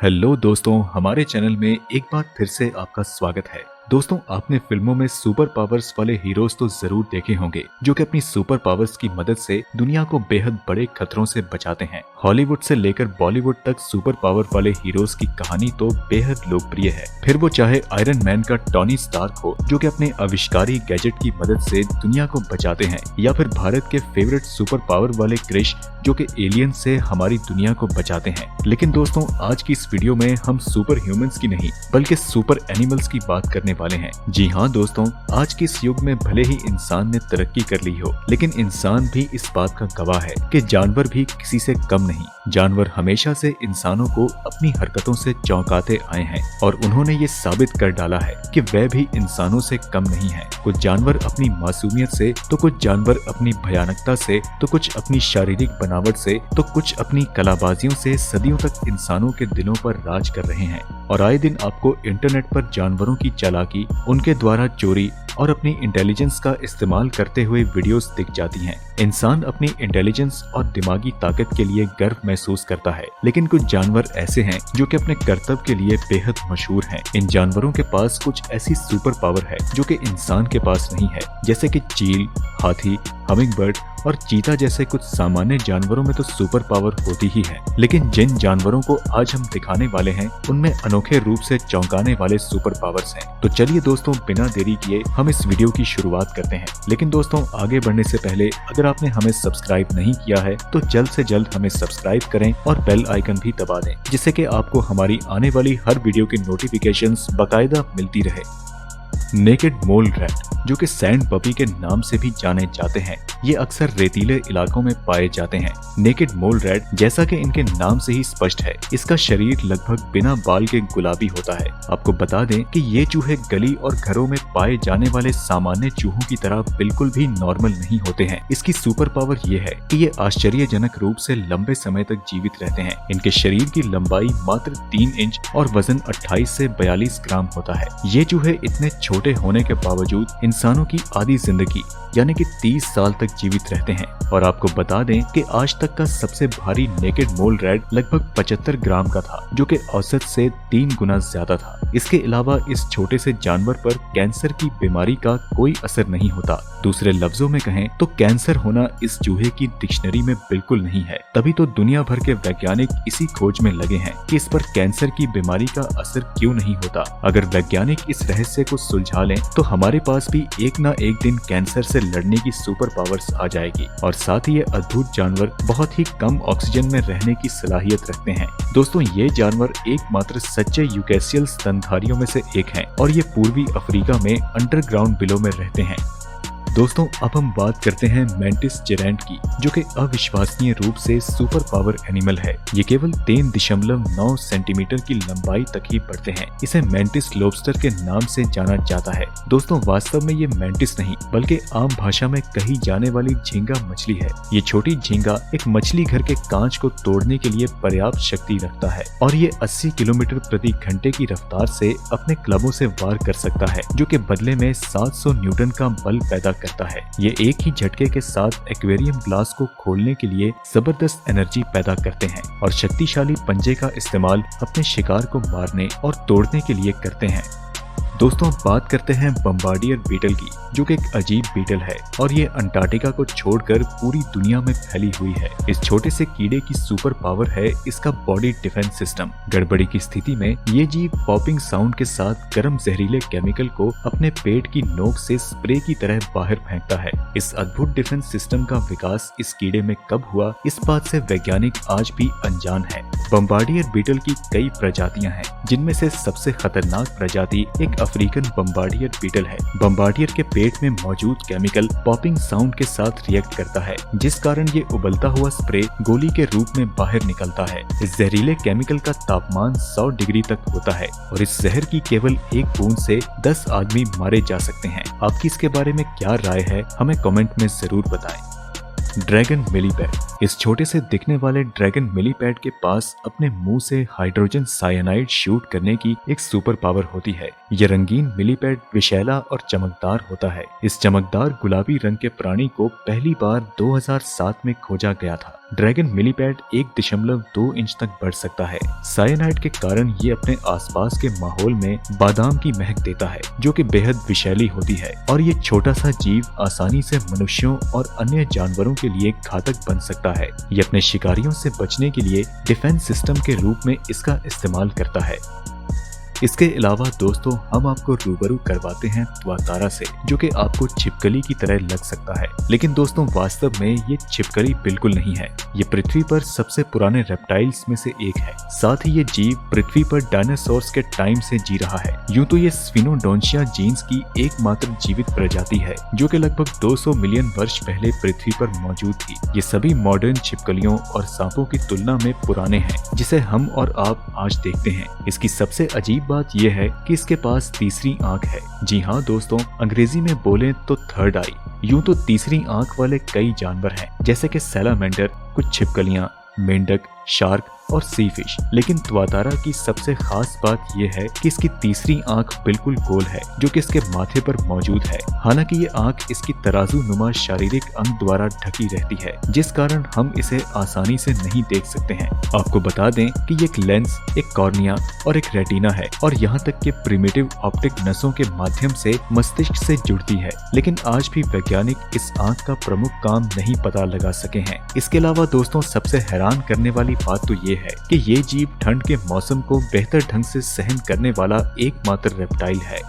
Hello दोस्तों, हमारे channel में एक बार फिर से आपका स्वागत है। दोस्तों, आपने फिल्मों में सुपर पावर्स वाले हीरोज तो जरूर देखे होंगे जो कि अपनी सुपर पावर्स की मदद से दुनिया को बेहद बड़े खतरों से बचाते हैं। हॉलीवुड से लेकर बॉलीवुड तक सुपर पावर वाले हीरोज की कहानी तो बेहद लोकप्रिय है। फिर वो चाहे आयरन मैन का टोनी स्टार्क हो जो कि अपने आविष्कारी गैजेट की मदद से दुनिया को बचाते हैं, या फिर भारत के फेवरेट सुपर पावर वाले क्रिश जो कि एलियन से हमारी दुनिया को बचाते हैं। लेकिन दोस्तों, आज की इस वीडियो में हम सुपर ह्यूमंस की नहीं बल्कि सुपर एनिमल्स की बात करने वाले हैं। जी हाँ दोस्तों, आज के इस युग में भले ही इंसान ने तरक्की कर ली हो, लेकिन इंसान भी इस बात का गवाह है कि जानवर भी किसी से कम नहीं। जानवर हमेशा से इंसानों को अपनी हरकतों से चौंकाते आए हैं और उन्होंने ये साबित कर डाला है कि वह भी इंसानों से कम नहीं है। कुछ जानवर अपनी मासूमियत से, तो कुछ जानवर अपनी भयानकता से, तो कुछ अपनी शारीरिक बनावट से, तो कुछ अपनी कलाबाजियों से सदियों तक इंसानों के दिलों पर राज कर रहे हैं। और आए दिन आपको इंटरनेट पर जानवरों की चालाकी, उनके द्वारा चोरी और अपनी इंटेलिजेंस का इस्तेमाल करते हुए वीडियोस दिख जाती हैं। इंसान अपनी इंटेलिजेंस और दिमागी ताकत के लिए गर्व महसूस करता है, लेकिन कुछ जानवर ऐसे हैं जो कि अपने कर्तव्य के लिए बेहद मशहूर हैं। इन जानवरों के पास कुछ ऐसी सुपर पावर है जो कि इंसान के पास नहीं है, जैसे कि चील, हाथी, हमिंगबर्ड और चीता जैसे कुछ सामान्य जानवरों में तो सुपर पावर होती ही है। लेकिन जिन जानवरों को आज हम दिखाने वाले हैं उनमें अनोखे रूप से चौंकाने वाले सुपर पावर्स हैं। तो चलिए दोस्तों, बिना देरी किए हम इस वीडियो की शुरुआत करते हैं। लेकिन दोस्तों, आगे बढ़ने से पहले अगर आपने हमें सब्सक्राइब नहीं किया है तो जल्द से जल्द हमें सब्सक्राइब करें और बेल आइकन भी दबा दें, जिससे कि आपको हमारी आने वाली हर वीडियो की नोटिफिकेशंस बाकायदा मिलती रहे। नेकेड मोल रैट, जो कि सैंड पपी के नाम से भी जाने जाते हैं, ये अक्सर रेतीले इलाकों में पाए जाते हैं। नेकेड मोल रैट, जैसा कि इनके नाम से ही स्पष्ट है, इसका शरीर लगभग बिना बाल के गुलाबी होता है। आपको बता दें कि ये चूहे गली और घरों में पाए जाने वाले सामान्य चूहों की तरह बिल्कुल भी नॉर्मल नहीं होते हैं। इसकी सुपर पावर ये है कि ये आश्चर्यजनक रूप से लंबे समय तक जीवित रहते हैं। इनके शरीर की लंबाई मात्र 3 इंच और वजन 28 से 42 ग्राम होता है। ये चूहे इतने छोटे होने के बावजूद इंसानों की आधी जिंदगी यानी कि 30 साल तक जीवित रहते हैं। और आपको बता दें कि आज तक का सबसे भारी नेकेड मोल रैट लगभग 75 ग्राम का था, जो कि औसत से 3 गुना ज्यादा था। इसके अलावा इस छोटे से जानवर पर कैंसर की बीमारी का कोई असर नहीं होता। दूसरे लफ्जों में कहें तो कैंसर होना इस चूहे की डिक्शनरी में बिल्कुल नहीं है। तभी तो दुनिया भर के वैज्ञानिक इसी खोज में लगे हैं कि इस पर कैंसर की बीमारी का असर क्यों नहीं होता। अगर वैज्ञानिक इस रहस्य को सुलझा लें तो हमारे पास भी एक न एक दिन कैंसर से लड़ने की सुपर पावर्स आ जाएगी। और साथ ही ये अद्भुत जानवर बहुत ही कम ऑक्सीजन में रहने की सलाहियत रखते हैं। दोस्तों, ये जानवर एकमात्र सच्चे यूकेसियल स्तनधारियों में से एक हैं और ये पूर्वी अफ्रीका में अंडरग्राउंड बिलों में रहते हैं। दोस्तों, अब हम बात करते हैं मैंटिस जेरेंट की, जो कि अविश्वसनीय रूप से सुपर पावर एनिमल है। ये केवल 3.9 सेंटीमीटर की लंबाई तक ही बढ़ते हैं। इसे मैंटिस लॉबस्टर के नाम से जाना जाता है। दोस्तों, वास्तव में ये मैंटिस नहीं बल्कि आम भाषा में कही जाने वाली झींगा मछली है। ये छोटी झींगा एक मछली घर के कांच को तोड़ने के लिए पर्याप्त शक्ति रखता है और ये 80 किलोमीटर प्रति घंटे की रफ्तार से अपने क्लबों से वार कर सकता है, जो कि बदले में 700 न्यूटन का बल पैदा करता है। ये एक ही झटके के साथ एक्वेरियम ग्लास को खोलने के लिए जबरदस्त एनर्जी पैदा करते हैं और शक्तिशाली पंजे का इस्तेमाल अपने शिकार को मारने और तोड़ने के लिए करते हैं। दोस्तों, अब बात करते हैं बम्बार्डियर बीटल की, जो कि एक अजीब बीटल है और ये अंटार्कटिका को छोड़कर पूरी दुनिया में फैली हुई है। इस छोटे से कीड़े की सुपर पावर है इसका बॉडी डिफेंस सिस्टम। गड़बड़ी की स्थिति में ये जीव पॉपिंग साउंड के साथ गर्म जहरीले केमिकल को अपने पेट की नोक से स्प्रे की तरह बाहर फेंकता है। इस अद्भुत डिफेंस सिस्टम का विकास इस कीड़े में कब हुआ, इस बात से वैज्ञानिक आज भी अनजान है। बम्बार्डियर बीटल की कई प्रजातियां हैं, जिनमें से सबसे खतरनाक प्रजाति एक अफ्रीकन बम्बार्डियर बीटल है। बम्बार्डियर के पेट में मौजूद केमिकल पॉपिंग साउंड के साथ रिएक्ट करता है, जिस कारण ये उबलता हुआ स्प्रे गोली के रूप में बाहर निकलता है। इस जहरीले केमिकल का तापमान 100 डिग्री तक होता है और इस जहर की केवल एक बूंद से 10 आदमी मारे जा सकते हैं। आपकी इसके बारे में क्या राय है, हमें कमेंट में जरूर बताएं। ड्रैगन मिलीपैड। इस छोटे से दिखने वाले ड्रैगन मिलीपैड के पास अपने मुंह से हाइड्रोजन साइनाइड शूट करने की एक सुपर पावर होती है। यह रंगीन मिलीपैड विषैला और चमकदार होता है। इस चमकदार गुलाबी रंग के प्राणी को पहली बार 2007 में खोजा गया था। ड्रैगन मिलीपैड 1.2 इंच तक बढ़ सकता है। साइनाइड के कारण ये अपने आसपास के माहौल में बादाम की महक देता है, जो कि बेहद विषैली होती है, और ये छोटा सा जीव आसानी से मनुष्यों और अन्य जानवरों के लिए घातक बन सकता है। ये अपने शिकारियों से बचने के लिए डिफेंस सिस्टम के रूप में इसका इस्तेमाल करता है। इसके अलावा दोस्तों हम आपको रूबरू करवाते हैं त्वातारा से, जो कि आपको छिपकली की तरह लग सकता है, लेकिन दोस्तों वास्तव में ये छिपकली बिल्कुल नहीं है। ये पृथ्वी पर सबसे पुराने रेप्टाइल्स में से एक है। साथ ही ये जीव पृथ्वी पर डायनासोर्स के टाइम से जी रहा है। यूं तो ये स्फिनोडोंटिया जीन्स की एकमात्र जीवित प्रजाति है, जो कि लगभग 200 मिलियन वर्ष पहले पृथ्वी पर मौजूद थी। ये सभी मॉडर्न छिपकलियों और सांपों की तुलना में पुराने हैं, जिसे हम और आप आज देखते हैं। इसकी सबसे अजीब बात यह है कि इसके पास तीसरी आंख है। जी हाँ दोस्तों, अंग्रेजी में बोलें तो थर्ड आई। यूं तो तीसरी आंख वाले कई जानवर हैं, जैसे कि सैलामेंडर, कुछ छिपकलियां, मेंढक, शार्क और सी फिश, लेकिन त्वातारा की सबसे खास बात यह है कि इसकी तीसरी आंख बिल्कुल गोल है, जो कि इसके माथे पर मौजूद है। हालांकि ये आंख इसकी तराजू नुमा शारीरिक अंग द्वारा ढकी रहती है, जिस कारण हम इसे आसानी से नहीं देख सकते हैं। आपको बता दें कि ये एक लेंस, एक कॉर्निया और एक रेटिना है, और यहाँ तक कि प्रिमिटिव ऑप्टिक नसों के माध्यम से मस्तिष्क से जुड़ती है। लेकिन आज भी वैज्ञानिक इस आंख का प्रमुख काम नहीं पता लगा सके हैं। इसके अलावा दोस्तों सबसे हैरान करने वाली बात तो ये है कि ये जीव ठंड के मौसम को बेहतर ढंग से सहन करने वाला एकमात्र रेप्टाइल है।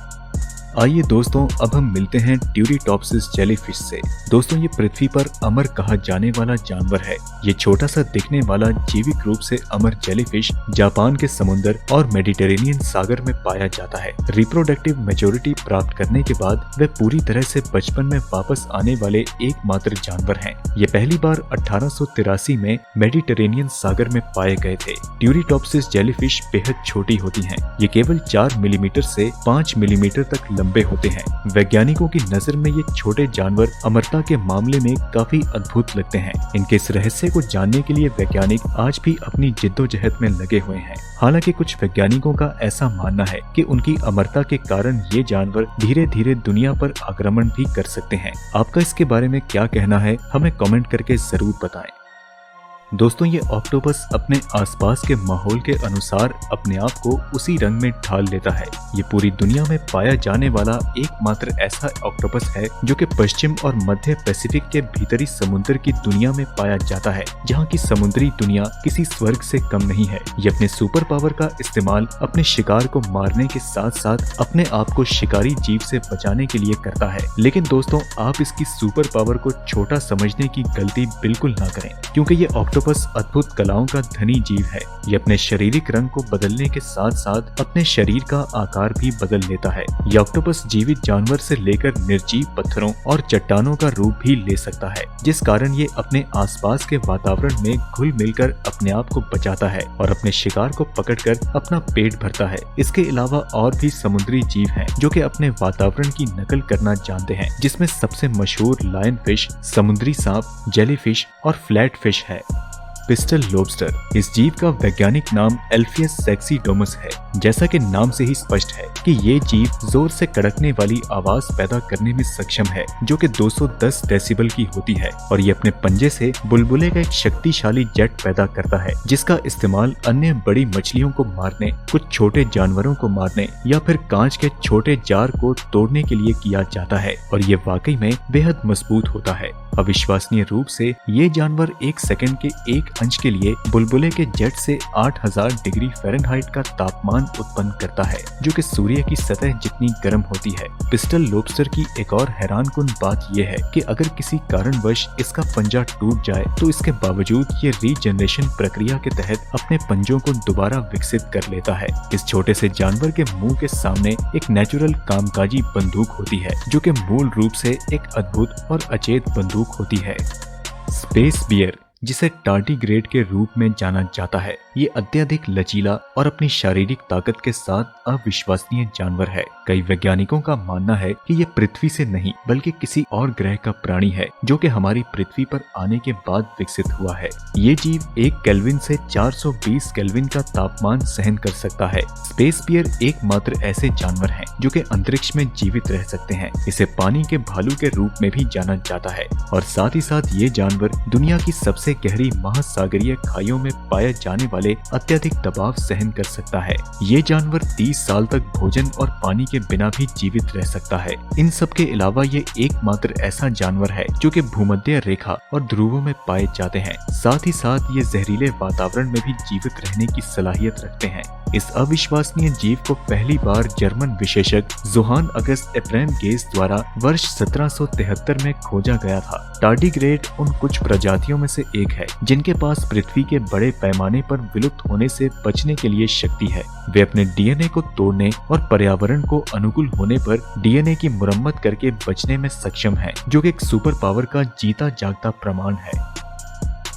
आइए दोस्तों अब हम मिलते हैं ट्यूरीटॉप्सिस जेलीफिश से। दोस्तों ये पृथ्वी पर अमर कहा जाने वाला जानवर है। ये छोटा सा दिखने वाला जैविक रूप से अमर जेलीफिश जापान के समुद्र और मेडिटेरेनियन सागर में पाया जाता है। रिप्रोडक्टिव मैच्योरिटी प्राप्त करने के बाद वे पूरी तरह से बचपन में वापस आने वाले एकमात्र जानवर हैं। ये पहली बार 1883 में मेडिटेरेनियन सागर में पाए गए थे। ट्यूरीटॉप्सिस जेलीफिश बेहद छोटी होती हैं। ये केवल 4 मिलीमीटर से 5 मिलीमीटर तक लंबे होते हैं। वैज्ञानिकों की नजर में ये छोटे जानवर अमरता के मामले में काफी अद्भुत लगते हैं। इनके इस रहस्य को जानने के लिए वैज्ञानिक आज भी अपनी जिद्दोजहद में लगे हुए हैं। हालांकि कुछ वैज्ञानिकों का ऐसा मानना है कि उनकी अमरता के कारण ये जानवर धीरे धीरे दुनिया पर आक्रमण भी कर सकते हैं। आपका इसके बारे में क्या कहना है, हमें कमेंट करके जरूर बताएं। दोस्तों ये ऑक्टोपस अपने आसपास के माहौल के अनुसार अपने आप को उसी रंग में ढाल लेता है। ये पूरी दुनिया में पाया जाने वाला एकमात्र ऐसा ऑक्टोपस है जो कि पश्चिम और मध्य पैसिफिक के भीतरी समुद्र की दुनिया में पाया जाता है, जहाँ की समुद्री दुनिया किसी स्वर्ग से कम नहीं है। ये अपने सुपर पावर का इस्तेमाल अपने शिकार को मारने के साथ साथ अपने आप को शिकारी जीव से बचाने के लिए करता है। लेकिन दोस्तों आप इसकी सुपर पावर को छोटा समझने की गलती बिल्कुल ना करें, क्योंकि ये ऑक्टोपस अद्भुत कलाओं का धनी जीव है। ये अपने शारीरिक रंग को बदलने के साथ साथ अपने शरीर का आकार भी बदल लेता है। ये ऑक्टोपस जीवित जानवर से लेकर निर्जीव पत्थरों और चट्टानों का रूप भी ले सकता है, जिस कारण ये अपने आसपास के वातावरण में घुल मिलकर अपने आप को बचाता है और अपने शिकार को पकड़कर अपना पेट भरता है। इसके अलावा और भी समुद्री जीव हैं जो कि अपने वातावरण की नकल करना जानते हैं, जिसमें सबसे मशहूर लायन फिश, समुद्री सांप, जेलीफिश और फ्लैट फिश है। पिस्टल लोबस्टर, इस जीव का वैज्ञानिक नाम एल्फियस सेक्सीडोमस है। जैसा कि नाम से ही स्पष्ट है कि ये जीव जोर से कड़कने वाली आवाज पैदा करने में सक्षम है, जो कि 210 डेसिबल की होती है, और ये अपने पंजे से बुलबुले का एक शक्तिशाली जेट पैदा करता है, जिसका इस्तेमाल अन्य बड़ी मछलियों को मारने, कुछ छोटे जानवरों को मारने या फिर कांच के छोटे जार को तोड़ने के लिए किया जाता है, और ये वाकई में बेहद मजबूत होता है। अविश्वसनीय रूप से ये जानवर 1 सेकंड के 1 अंश के लिए बुलबुले के जेट से 8000 डिग्री फ़ारेनहाइट का तापमान उत्पन्न करता है, जो कि सूर्य की सतह जितनी गर्म होती है। पिस्टल लोबस्टर की एक और हैरानकुन बात यह है कि अगर किसी कारणवश इसका पंजा टूट जाए तो इसके बावजूद ये रीजनरेशन प्रक्रिया के तहत अपने पंजों को दोबारा विकसित कर लेता है। इस छोटे से जानवर के मुंह के सामने एक नेचुरल कामकाजी बंदूक होती है, जो कि मूल रूप से एक अद्भुत और अचेत बंदूक होती है। स्पेस बियर, जिसे टार्डीग्रेड के रूप में जाना जाता है। ये अत्यधिक लचीला और अपनी शारीरिक ताकत के साथ अविश्वसनीय जानवर है। कई वैज्ञानिकों का मानना है कि ये पृथ्वी से नहीं बल्कि किसी और ग्रह का प्राणी है जो कि हमारी पृथ्वी पर आने के बाद विकसित हुआ है। ये जीव 1 केल्विन से 420 केल्विन का तापमान सहन कर सकता है। स्पेस बियर एकमात्र ऐसे जानवर हैं जो कि अंतरिक्ष में जीवित रह सकते हैं। इसे पानी के भालू के रूप में भी जाना जाता है और साथ ही साथ ये जानवर दुनिया की सबसे गहरी महासागरीय खाइयों में पाए जाने वाले अत्यधिक दबाव सहन कर सकता है। ये जानवर 30 साल तक भोजन और पानी के बिना भी जीवित रह सकता है। इन सब के अलावा ये एकमात्र ऐसा जानवर है जो कि भूमध्य रेखा और ध्रुवों में पाए जाते हैं। साथ ही साथ ये जहरीले वातावरण में भी जीवित रहने की सलाहियत रखते हैं। इस अविश्वसनीय जीव को पहली बार जर्मन विशेषज्ञ जोहान अगस्त एफ्रेम गेस द्वारा वर्ष 1773 में खोजा गया था। टार्डीग्रेड उन कुछ प्रजातियों में से एक है जिनके पास पृथ्वी के बड़े पैमाने पर विलुप्त होने से बचने के लिए शक्ति है। वे अपने डीएनए को तोड़ने और पर्यावरण को अनुकूल होने पर डीएनए की मुरम्मत करके बचने में सक्षम है, जो कि एक सुपर पावर का जीता जागता प्रमाण है।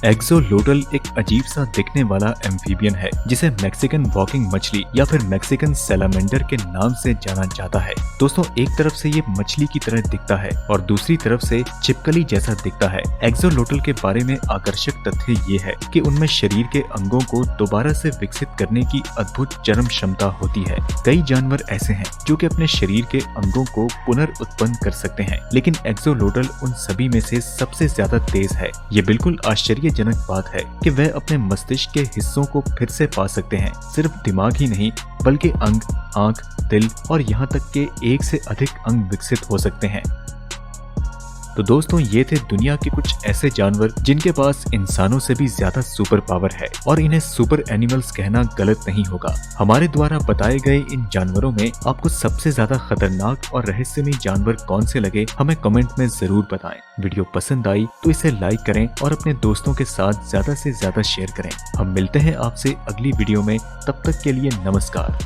एक्सोलोटल एक अजीब सा दिखने वाला एम्फीबियन है जिसे मैक्सिकन वॉकिंग मछली या फिर मैक्सिकन सैलामेंडर के नाम से जाना जाता है। दोस्तों, एक तरफ से ये मछली की तरह दिखता है और दूसरी तरफ से छिपकली जैसा दिखता है। एक्सोलोटल के बारे में आकर्षक तथ्य ये है कि उनमें शरीर के अंगों को दोबारा से विकसित करने की अद्भुत चरम क्षमता होती है। कई जानवर ऐसे हैं जो कि अपने शरीर के अंगों को पुनर्उत्पन्न कर सकते हैं, लेकिन एक्सोलोटल उन सभी में से सबसे ज्यादा तेज है। ये बिल्कुल आश्चर्यजनक बात है कि वह अपने मस्तिष्क के हिस्सों को फिर से पा सकते हैं। सिर्फ दिमाग ही नहीं बल्कि अंग, आंख, दिल और यहाँ तक के 1 से अधिक अंग विकसित हो सकते हैं। तो दोस्तों, ये थे दुनिया के कुछ ऐसे जानवर जिनके पास इंसानों से भी ज्यादा सुपर पावर है और इन्हें सुपर एनिमल्स कहना गलत नहीं होगा। हमारे द्वारा बताए गए इन जानवरों में आपको सबसे ज्यादा खतरनाक और रहस्यमय जानवर कौन से लगे, हमें कमेंट में जरूर बताएं। वीडियो पसंद आई तो इसे लाइक करें और अपने दोस्तों के साथ ज्यादा से ज्यादा शेयर करें। हम मिलते हैं आपसे अगली वीडियो में, तब तक के लिए नमस्कार।